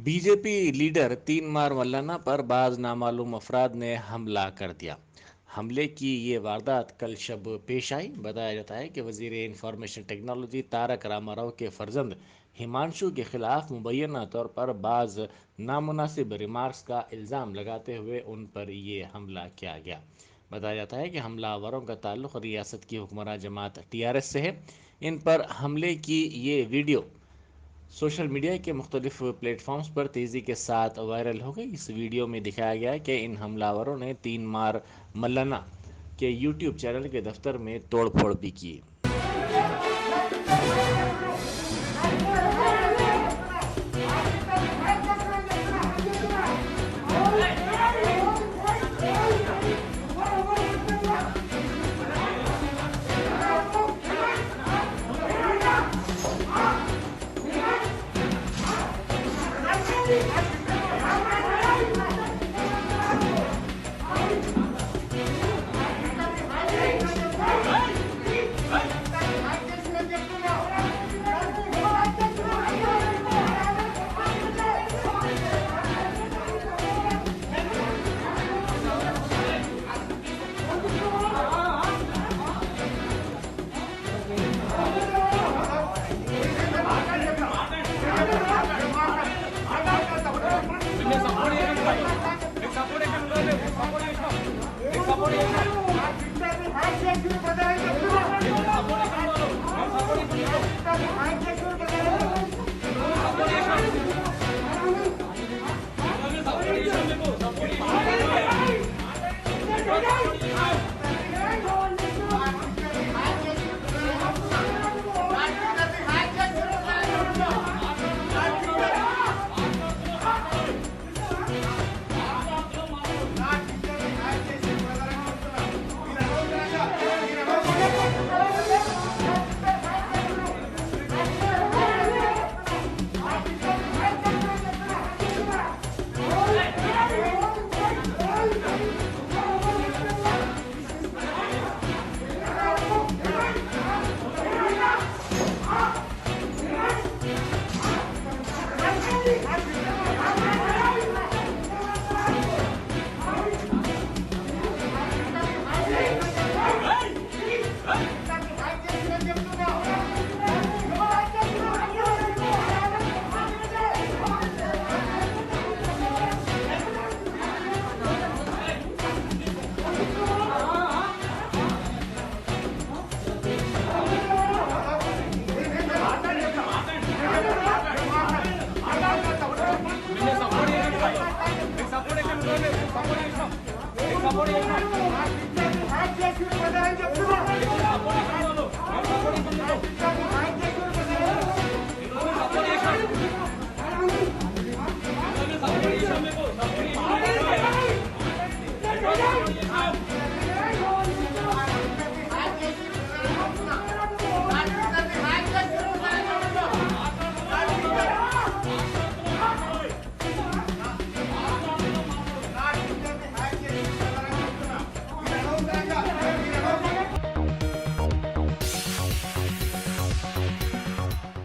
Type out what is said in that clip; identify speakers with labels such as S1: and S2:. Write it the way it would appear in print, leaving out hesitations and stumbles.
S1: BJP leader तीन मार मल्लाना पर बाज नामालूम अफराद ने हमला कर दिया। हमले की ये वारदात कल शब पेश आई। बताया जाता है कि वजीर इंफॉर्मेशन टेक्नोलॉजी तारक रामाराव के फर्जंद हिमांशु के खिलाफ मुबैना तौर पर बाज नामुनासिब रिमार्क्स का इल्ज़ाम लगाते हुए उन पर ये हमला किया गया। बताया जाता है कि हमलावरों का ताल्लुक रियासत की हुक्मरान जमात टीआरएस से है। इन पर हमले की ये वीडियो सोशल मीडिया के मुख्तलिफ प्लेटफॉर्म्स पर तेज़ी के साथ वायरल हो गई। इस वीडियो में दिखाया गया कि इन हमलावरों ने तीन मार मल्लाना के यूट्यूब चैनल के दफ्तर में तोड़फोड़ भी की।